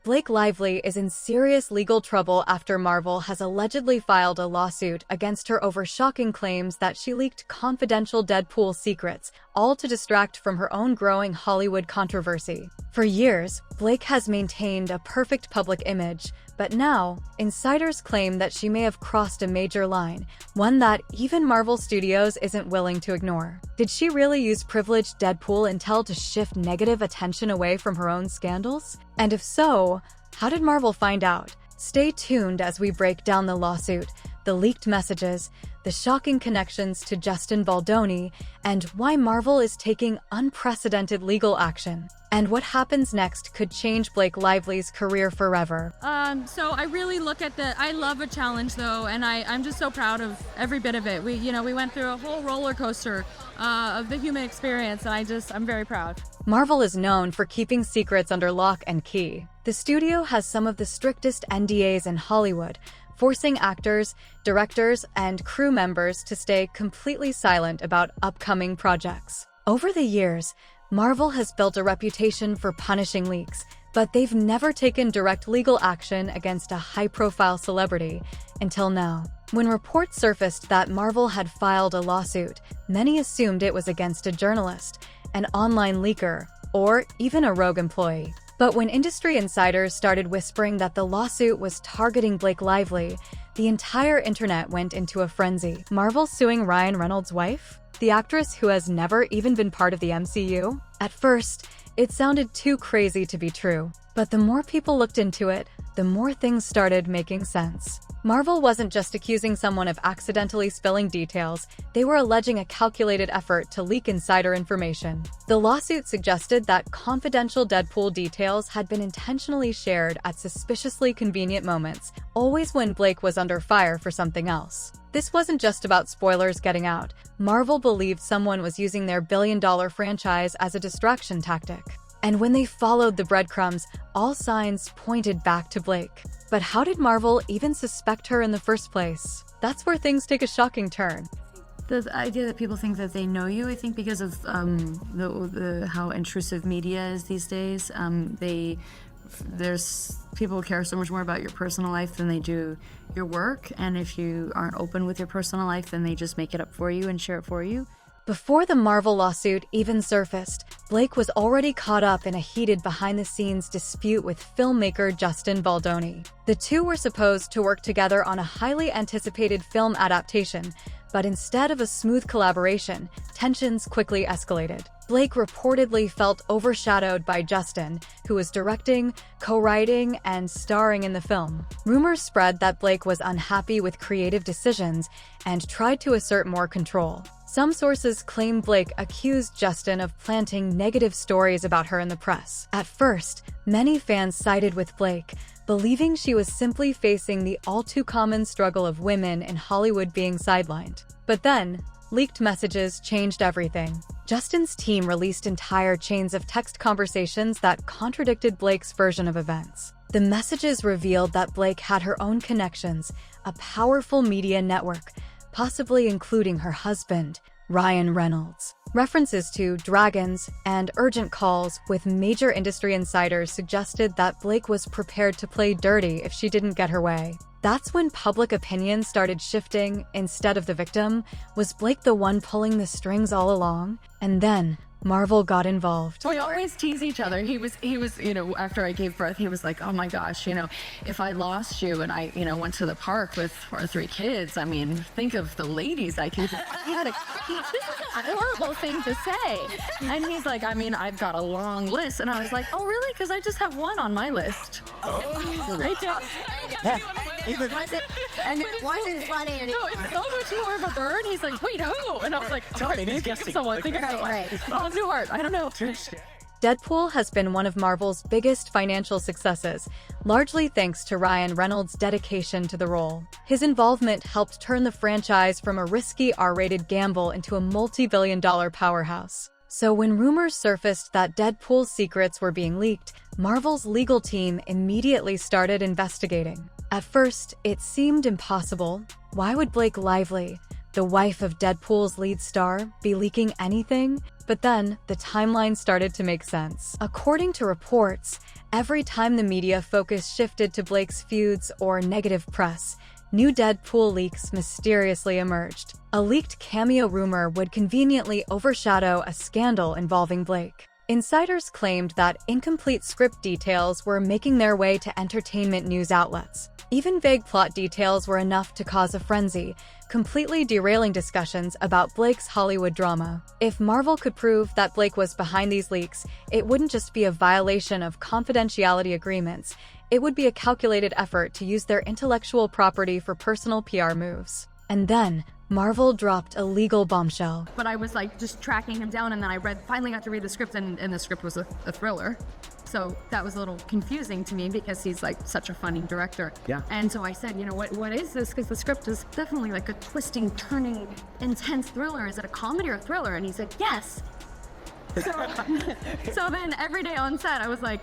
Blake Lively is in serious legal trouble after Marvel has allegedly filed a lawsuit against her over shocking claims that she leaked confidential Deadpool secrets, all to distract from her own growing Hollywood controversy. For years, Blake has maintained a perfect public image, but now, insiders claim that she may have crossed a major line, one that even Marvel Studios isn't willing to ignore. Did she really use privileged Deadpool intel to shift negative attention away from her own scandals? And if so, how did Marvel find out? Stay tuned as we break down the lawsuit, the leaked messages, the shocking connections to Justin Baldoni, and why Marvel is taking unprecedented legal action. And what happens next could change Blake Lively's career forever. So I really look at I love a challenge though, and I'm just so proud of every bit of it. We went through a whole roller coaster of the human experience, and I'm very proud. Marvel is known for keeping secrets under lock and key. The studio has some of the strictest NDAs in Hollywood, forcing actors, directors, and crew members to stay completely silent about upcoming projects. Over the years, Marvel has built a reputation for punishing leaks, but they've never taken direct legal action against a high-profile celebrity until now. When reports surfaced that Marvel had filed a lawsuit, many assumed it was against a journalist, an online leaker, or even a rogue employee. But when industry insiders started whispering that the lawsuit was targeting Blake Lively, the entire internet went into a frenzy. Marvel suing Ryan Reynolds' wife? The actress who has never even been part of the MCU? At first, it sounded too crazy to be true. But the more people looked into it, the more things started making sense. Marvel wasn't just accusing someone of accidentally spilling details, they were alleging a calculated effort to leak insider information. The lawsuit suggested that confidential Deadpool details had been intentionally shared at suspiciously convenient moments, always when Blake was under fire for something else. This wasn't just about spoilers getting out. Marvel believed someone was using their billion-dollar franchise as a distraction tactic. And when they followed the breadcrumbs, all signs pointed back to Blake. But how did Marvel even suspect her in the first place? That's where things take a shocking turn. The idea that people think that they know you, I think because of how intrusive media is these days, there's people care so much more about your personal life than they do your work, and if you aren't open with your personal life, then they just make it up for you and share it for you. Before the Marvel lawsuit even surfaced, Blake was already caught up in a heated behind-the-scenes dispute with filmmaker Justin Baldoni. The two were supposed to work together on a highly anticipated film adaptation, but instead of a smooth collaboration, tensions quickly escalated. Blake reportedly felt overshadowed by Justin, who was directing, co-writing, and starring in the film. Rumors spread that Blake was unhappy with creative decisions and tried to assert more control. Some sources claim Blake accused Justin of planting negative stories about her in the press. At first, many fans sided with Blake, believing she was simply facing the all-too-common struggle of women in Hollywood being sidelined. But then, leaked messages changed everything. Justin's team released entire chains of text conversations that contradicted Blake's version of events. The messages revealed that Blake had her own connections, a powerful media network, possibly including her husband, Ryan Reynolds. References to dragons and urgent calls with major industry insiders suggested that Blake was prepared to play dirty if she didn't get her way. That's when public opinion started shifting. Instead of the victim, was Blake the one pulling the strings all along? And then, Marvel got involved. We always tease each other. He was, after I gave birth, he was like, oh my gosh, if I lost you and I, went to the park with our 3 kids, think of the ladies I could. This is a horrible thing to say. And he's like, I've got a long list. And I was like, oh really? Because I just have one on my list. Right down. Yeah. And why is it funny? No, it's so much more of a bird. He's like, wait, who? And I was like, sorry, guessing someone. Think of someone. Oh, Newhart. I don't know. Deadpool has been one of Marvel's biggest financial successes, largely thanks to Ryan Reynolds' dedication to the role. His involvement helped turn the franchise from a risky R-rated gamble into a multi-billion-dollar powerhouse. So when rumors surfaced that Deadpool's secrets were being leaked, Marvel's legal team immediately started investigating. At first, it seemed impossible. Why would Blake Lively, the wife of Deadpool's lead star, be leaking anything? But then, the timeline started to make sense. According to reports, every time the media focus shifted to Blake's feuds or negative press, new Deadpool leaks mysteriously emerged. A leaked cameo rumor would conveniently overshadow a scandal involving Blake. Insiders claimed that incomplete script details were making their way to entertainment news outlets. Even vague plot details were enough to cause a frenzy, completely derailing discussions about Blake's Hollywood drama. If Marvel could prove that Blake was behind these leaks, it wouldn't just be a violation of confidentiality agreements, it would be a calculated effort to use their intellectual property for personal PR moves. And then, Marvel dropped a legal bombshell. But I was like just tracking him down, and then finally got to read the script, and the script was a thriller. So that was a little confusing to me because he's like such a funny director. Yeah. And so I said, what is this? Because the script is definitely like a twisting, turning, intense thriller. Is it a comedy or a thriller? And he said, yes. So then every day on set, I was like,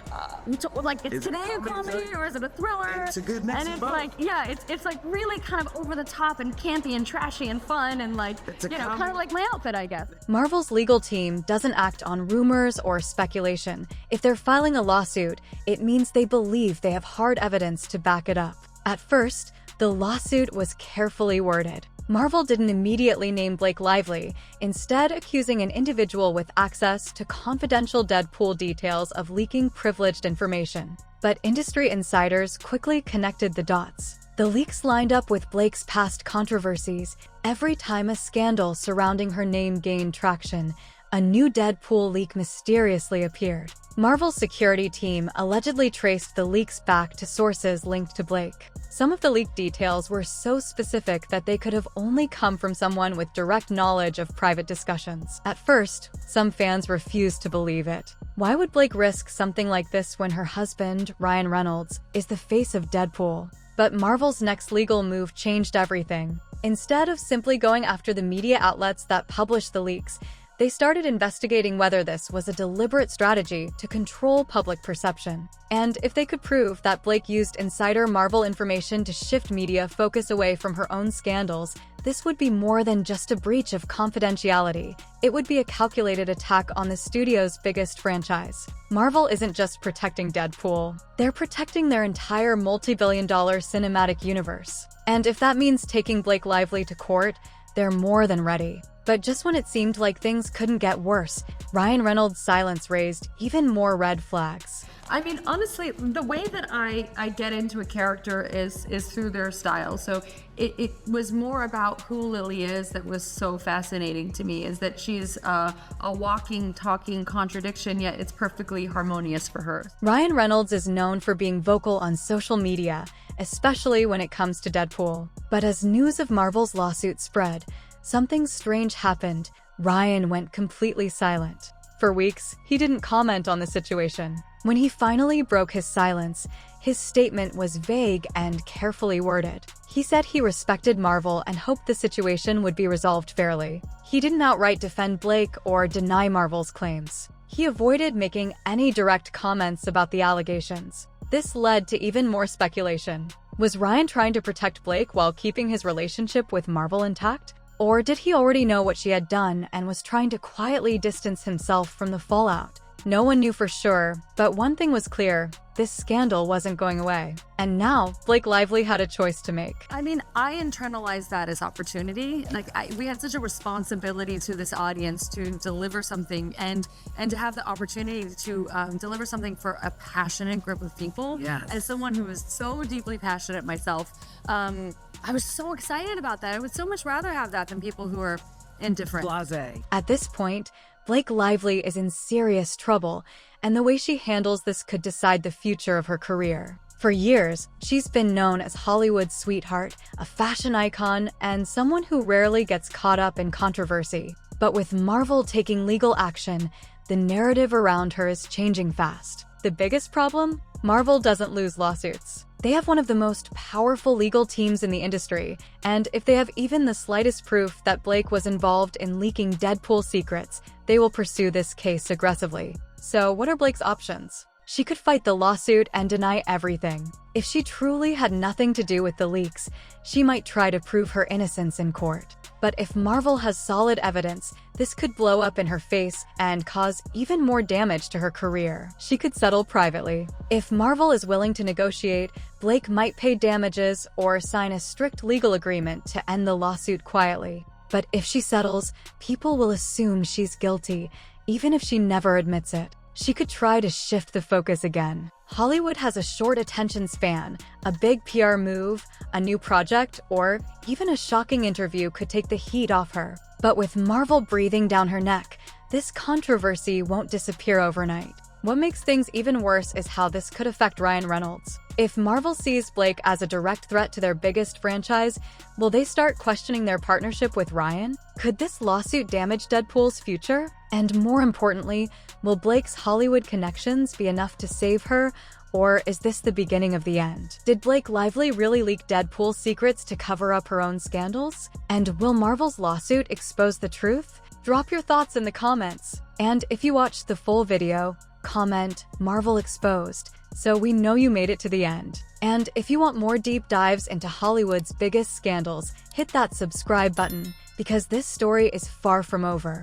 is today a comedy or is it a thriller? It's a good mix. And it's like, yeah, it's like really kind of over the top and campy and trashy and fun and like, kind of like my outfit, I guess. Marvel's legal team doesn't act on rumors or speculation. If they're filing a lawsuit, it means they believe they have hard evidence to back it up. At first, the lawsuit was carefully worded. Marvel didn't immediately name Blake Lively, instead accusing an individual with access to confidential Deadpool details of leaking privileged information. But industry insiders quickly connected the dots. The leaks lined up with Blake's past controversies. Every time a scandal surrounding her name gained traction, a new Deadpool leak mysteriously appeared. Marvel's security team allegedly traced the leaks back to sources linked to Blake. Some of the leaked details were so specific that they could have only come from someone with direct knowledge of private discussions. At first, some fans refused to believe it. Why would Blake risk something like this when her husband, Ryan Reynolds, is the face of Deadpool? But Marvel's next legal move changed everything. Instead of simply going after the media outlets that published the leaks, they started investigating whether this was a deliberate strategy to control public perception. And if they could prove that Blake used insider Marvel information to shift media focus away from her own scandals, this would be more than just a breach of confidentiality. It would be a calculated attack on the studio's biggest franchise. Marvel isn't just protecting Deadpool. They're protecting their entire multi-billion-dollar cinematic universe. And if that means taking Blake Lively to court, they're more than ready. But just when it seemed like things couldn't get worse, Ryan Reynolds' silence raised even more red flags. I mean, honestly, the way that I get into a character is through their style. So it was more about who Lily is that was so fascinating to me, is that she's a walking, talking contradiction, yet it's perfectly harmonious for her. Ryan Reynolds is known for being vocal on social media, especially when it comes to Deadpool. But as news of Marvel's lawsuit spread, something strange happened. Ryan went completely silent. For weeks, he didn't comment on the situation. When he finally broke his silence, his statement was vague and carefully worded. He said he respected Marvel and hoped the situation would be resolved fairly. He didn't outright defend Blake or deny Marvel's claims. He avoided making any direct comments about the allegations. This led to even more speculation. Was Ryan trying to protect Blake while keeping his relationship with Marvel intact? Or did he already know what she had done and was trying to quietly distance himself from the fallout? No one knew for sure, but one thing was clear: this scandal wasn't going away. And now, Blake Lively had a choice to make. I mean, I internalized that as opportunity. Like, we had such a responsibility to this audience to deliver something and to have the opportunity to deliver something for a passionate group of people. Yes. As someone who is so deeply passionate myself, I was so excited about that. I would so much rather have that than people who are indifferent. Blasé. At this point, Blake Lively is in serious trouble, and the way she handles this could decide the future of her career. For years, she's been known as Hollywood's sweetheart, a fashion icon, and someone who rarely gets caught up in controversy. But with Marvel taking legal action, the narrative around her is changing fast. The biggest problem? Marvel doesn't lose lawsuits. They have one of the most powerful legal teams in the industry, and if they have even the slightest proof that Blake was involved in leaking Deadpool secrets, they will pursue this case aggressively. So what are Blake's options? She could fight the lawsuit and deny everything. If she truly had nothing to do with the leaks, she might try to prove her innocence in court. But if Marvel has solid evidence, this could blow up in her face and cause even more damage to her career. She could settle privately. If Marvel is willing to negotiate, Blake might pay damages or sign a strict legal agreement to end the lawsuit quietly. But if she settles, people will assume she's guilty, even if she never admits it. She could try to shift the focus again. Hollywood has a short attention span. A big PR move, a new project, or even a shocking interview could take the heat off her. But with Marvel breathing down her neck, this controversy won't disappear overnight. What makes things even worse is how this could affect Ryan Reynolds. If Marvel sees Blake as a direct threat to their biggest franchise, will they start questioning their partnership with Ryan? Could this lawsuit damage Deadpool's future? And more importantly, will Blake's Hollywood connections be enough to save her, or is this the beginning of the end? Did Blake Lively really leak Deadpool's secrets to cover up her own scandals? And will Marvel's lawsuit expose the truth? Drop your thoughts in the comments. And if you watched the full video, comment Marvel Exposed, so we know you made it to the end. And if you want more deep dives into Hollywood's biggest scandals, hit that subscribe button, because this story is far from over.